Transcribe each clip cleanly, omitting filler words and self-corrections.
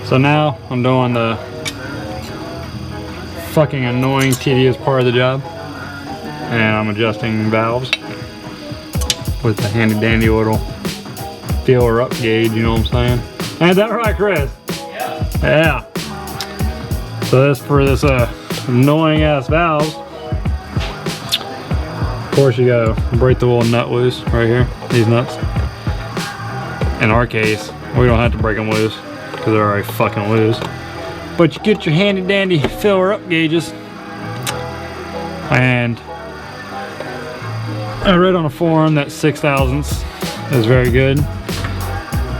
So now I'm doing the fucking annoying, tedious part of the job. And I'm adjusting valves with the handy dandy little feeler up gauge, you know what I'm saying? Ain't that right, Chris? Yeah. So this for this annoying ass valves. Of course you gotta break the little nut loose right here, these nuts. In our case, we don't have to break them loose because they're already fucking loose. But you get your handy dandy filler up gauges. And I read on a forum that 6/1000ths is very good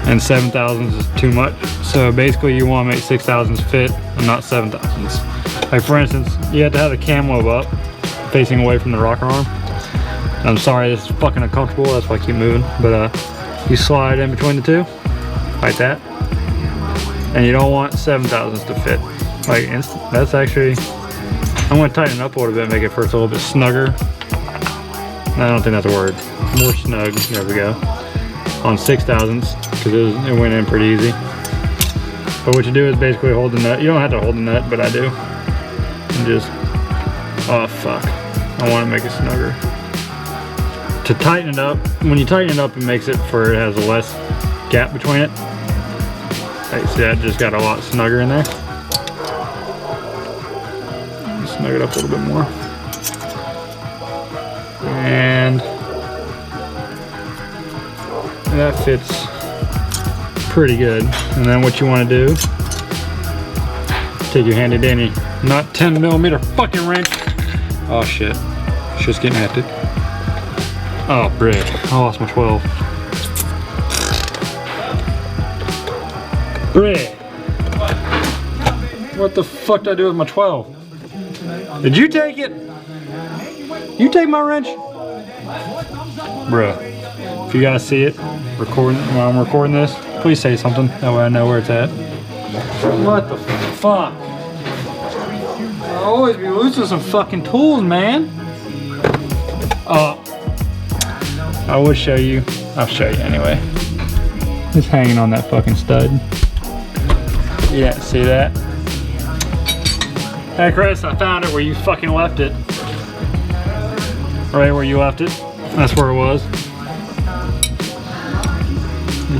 and 7/1000ths is too much. So basically you want to make 6/1000ths fit and not 7/1000ths. Like for instance, you have to have the cam lobe up facing away from the rocker arm. I'm sorry, this is fucking uncomfortable, that's why I keep moving. But you slide in between the two, like that. And you don't want 7/1000ths to fit. Like that's actually, I'm gonna tighten it up a little bit, make it first a little bit snugger. I don't think that's a word. More snug, there we go. On 6/1000ths, because it went in pretty easy. But what you do is basically hold the nut. You don't have to hold the nut, but I do. And just, oh fuck. I want to make it snugger. To tighten it up, when you tighten it up, it makes it for it has a less gap between it. Like, see, that just got a lot snugger in there. Snug it up a little bit more. And that fits pretty good. And then what you want to do, take your handy dandy, not 10mm fucking wrench. Oh shit, shit's getting hectic. Oh, brick, I lost my 12. Brick, what the fuck did I do with my 12? Did you take it? You take my wrench? Bruh, if you guys see it recording while I'm recording this, please say something, that way I know where it's at. What the fuck? I always be losing some fucking tools, man. I would show you. I'll show you anyway. It's hanging on that fucking stud. Yeah, see that? Hey Chris, I found it where you fucking left it. Right where you left it. That's where it was.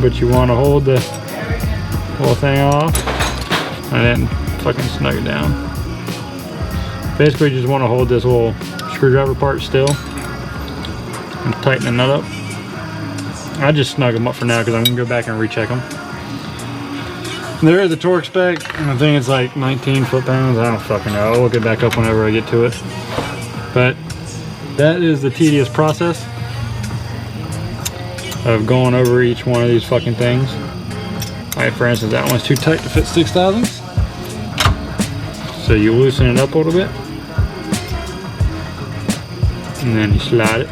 But you want to hold the whole thing off and then fucking snug it down. Basically you just want to hold this little screwdriver part still and tighten the nut up. I just snug them up for now because I'm going to go back and recheck them. There is a torque spec, and I think it's like 19 foot-pounds. I don't fucking know. I'll look it back up whenever I get to it. But that is the tedious process of going over each one of these fucking things. Like for instance, that one's too tight to fit 6/1000ths. So you loosen it up a little bit. And then you slide it.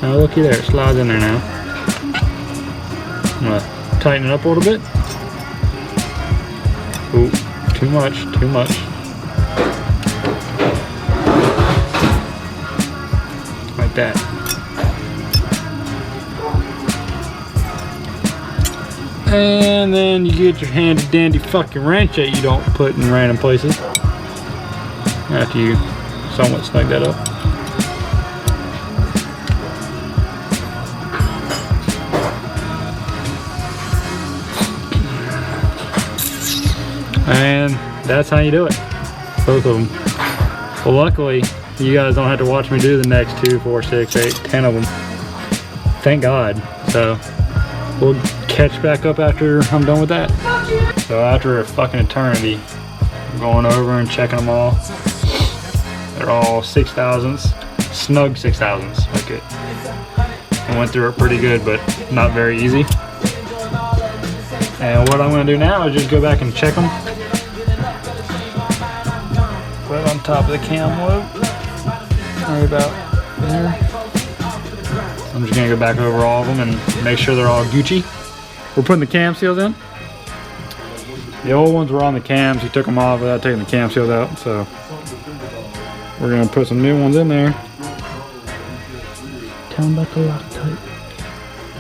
Now looky there, it slides in there now. I'm gonna tighten it up a little bit. Ooh, too much, too much. Like that. And then you get your handy dandy fucking wrench that you don't put in random places. After you somewhat snug that up. And that's how you do it. Both of them. Well, luckily, you guys don't have to watch me do the next 2, 4, 6, 8, 10 of them. Thank God. So, we'll catch back up after I'm done with that. So after a fucking eternity, I'm going over and checking them all. They're all 6/1000ths. Snug 6/1000ths. Okay. I went through it pretty good, but not very easy. And what I'm going to do now is just go back and check them. Put it on top of the cam lobe. Right about there. I'm just going to go back over all of them and make sure they're all Gucci. We're putting the cam seals in. The old ones were on the cams. He took them off without taking the cam seals out. So we're going to put some new ones in there. Tell them about the Loctite.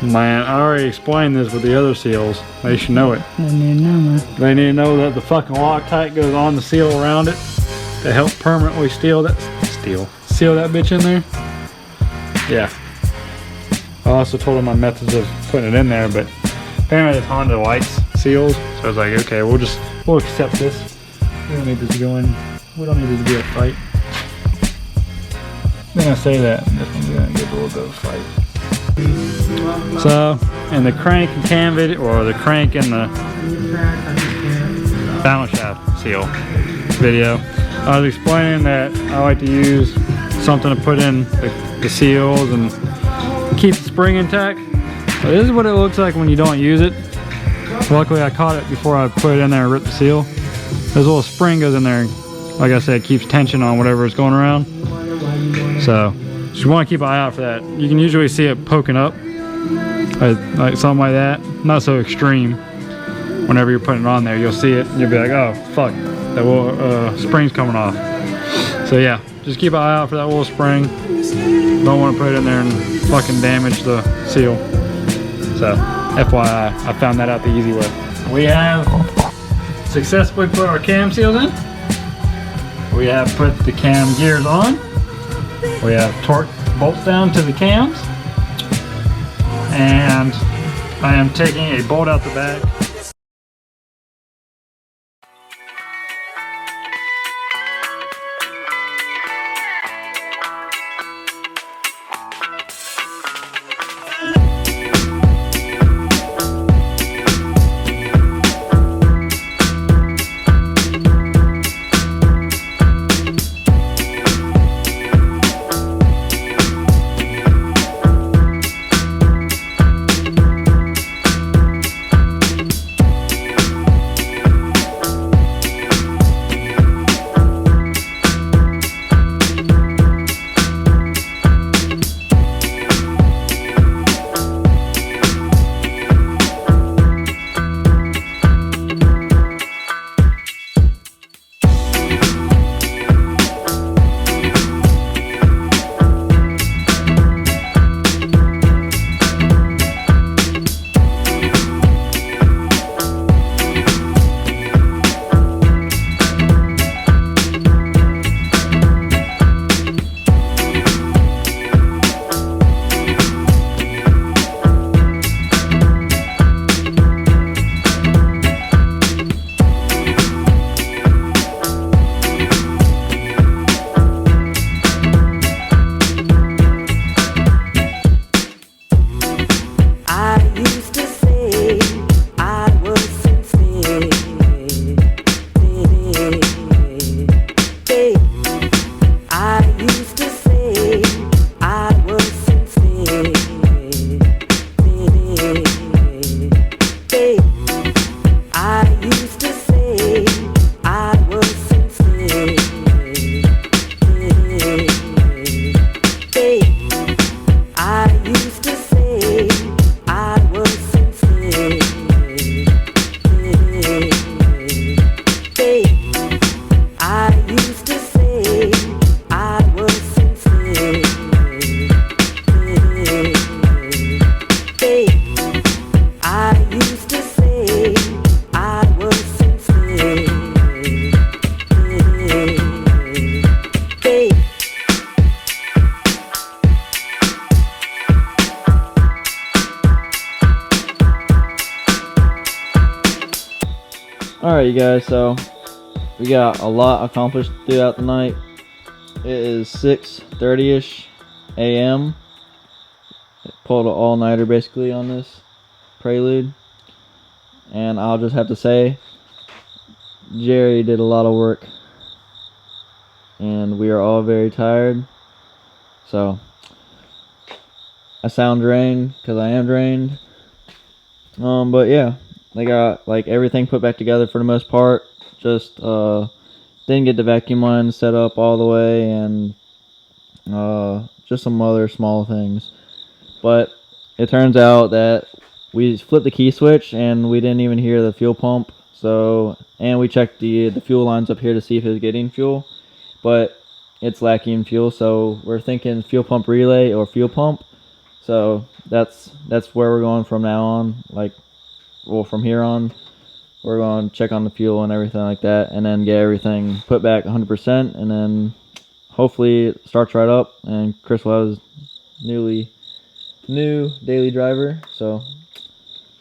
Man, I already explained this with the other seals. They should know it. They need to know, man. They need to know that the fucking Loctite goes on the seal around it to help permanently seal that bitch in there. Yeah. I also told them my methods of putting it in there, but apparently it's Honda Lights seals. So I was like, okay, we'll accept this. We don't need this to go in. We don't need this to be a fight. Then I say that, and this one's gonna give a little bit of a fight. So, in the crank and cam video, or the crank and the balance shaft seal video, I was explaining that I like to use something to put in the seals and keep the spring intact. But this is what it looks like when you don't use it. Luckily I caught it before I put it in there and ripped the seal. This little spring goes in there, like I said, keeps tension on whatever is going around. So just want to keep an eye out for that. You can usually see it poking up, like something like that. Not so extreme. Whenever you're putting it on there, you'll see it and you'll be like, oh fuck, that little spring's coming off. So yeah, just keep an eye out for that little spring. Don't want to put it in there and fucking damage the seal. So FYI, I found that out the easy way. We have successfully put our cam seals in. We have put the cam gears on. We have torqued bolts down to the cams. And I am taking a bolt out the back. Alright you guys, so we got a lot accomplished throughout the night. It is 6:30ish a.m. Pulled an all-nighter basically on this Prelude. And I'll just have to say, Jerry did a lot of work. And we are all very tired. So, I sound drained, because I am drained. But yeah. They got like everything put back together for the most part. Just didn't get the vacuum line set up all the way, and just some other small things. But it turns out that we flipped the key switch and we didn't even hear the fuel pump. So, and we checked the fuel lines up here to see if it was getting fuel, but it's lacking fuel. So we're thinking fuel pump relay or fuel pump. So that's where we're going from now on. Like, well, from here on, we're going to check on the fuel and everything like that, and then get everything put back 100%, and then hopefully it starts right up, and Chris will have his new daily driver. So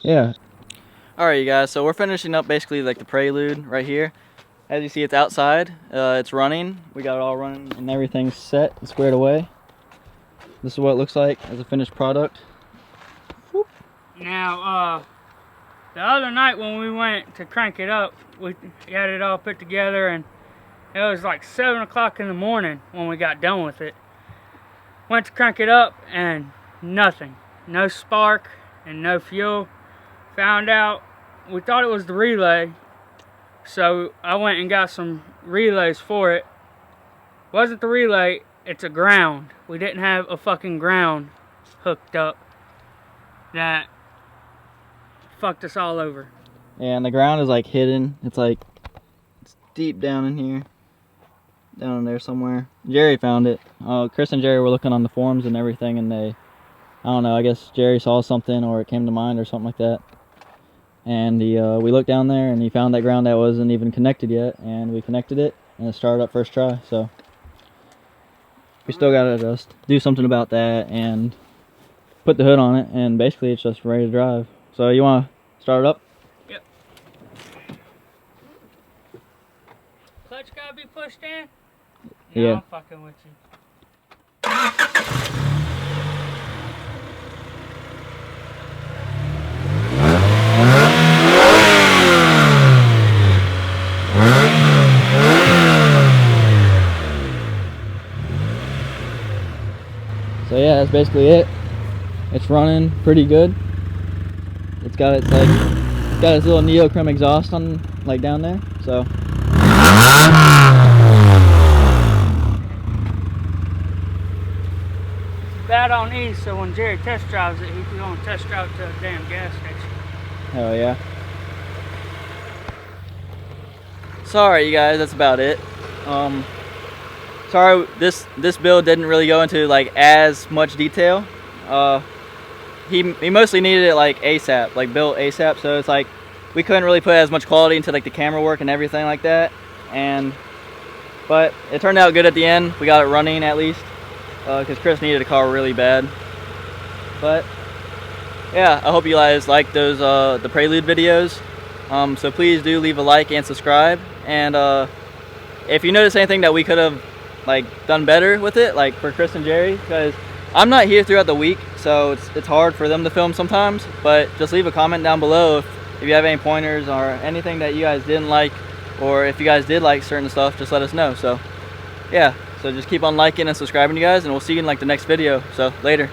yeah. Alright, you guys, so we're finishing up basically like the Prelude right here. As you see, it's outside, it's running, we got it all running and everything's set and squared away. This is what it looks like as a finished product. Whoop. Now, the other night when we went to crank it up, we had it all put together, and it was like 7 o'clock in the morning when we got done with it. Went to crank it up and nothing. No spark and no fuel. Found out, we thought it was the relay, so I went and got some relays for it. Wasn't the relay, it's a ground. We didn't have a fucking ground hooked up. That fucked us all over. Yeah, and the ground is like hidden. It's like, it's deep down in here. Down in there somewhere. Jerry found it. Chris and Jerry were looking on the forums and everything, and they, I don't know, I guess Jerry saw something or it came to mind or something like that. And we looked down there and he found that ground that wasn't even connected yet, and we connected it and it started up first try. So we still gotta just do something about that and put the hood on it, and basically it's just ready to drive. So you wanna start it up? Yep. Clutch gotta be pushed in? No, Yeah. I'm fucking with you. So yeah, that's basically it. It's running pretty good. It's got its little neochrome exhaust on, like, down there. So Bad on E, so when Jerry test drives it, he's gonna test drive it to a damn gas station. hell yeah. Sorry, you guys, that's about it. Sorry, this build didn't really go into like as much detail. He mostly needed it like ASAP, like built ASAP. So it's like we couldn't really put as much quality into like the camera work and everything like that. But it turned out good at the end. We got it running at least, because Chris needed a car really bad. But yeah, I hope you guys like those the Prelude videos. So please do leave a like and subscribe. And if you notice anything that we could have like done better with it, like for Chris and Jerry, because I'm not here throughout the week, so it's hard for them to film sometimes. But just leave a comment down below if you have any pointers or anything that you guys didn't like, or if you guys did like certain stuff, just let us know. So yeah, so just keep on liking and subscribing, you guys, and we'll see you in like the next video. So later.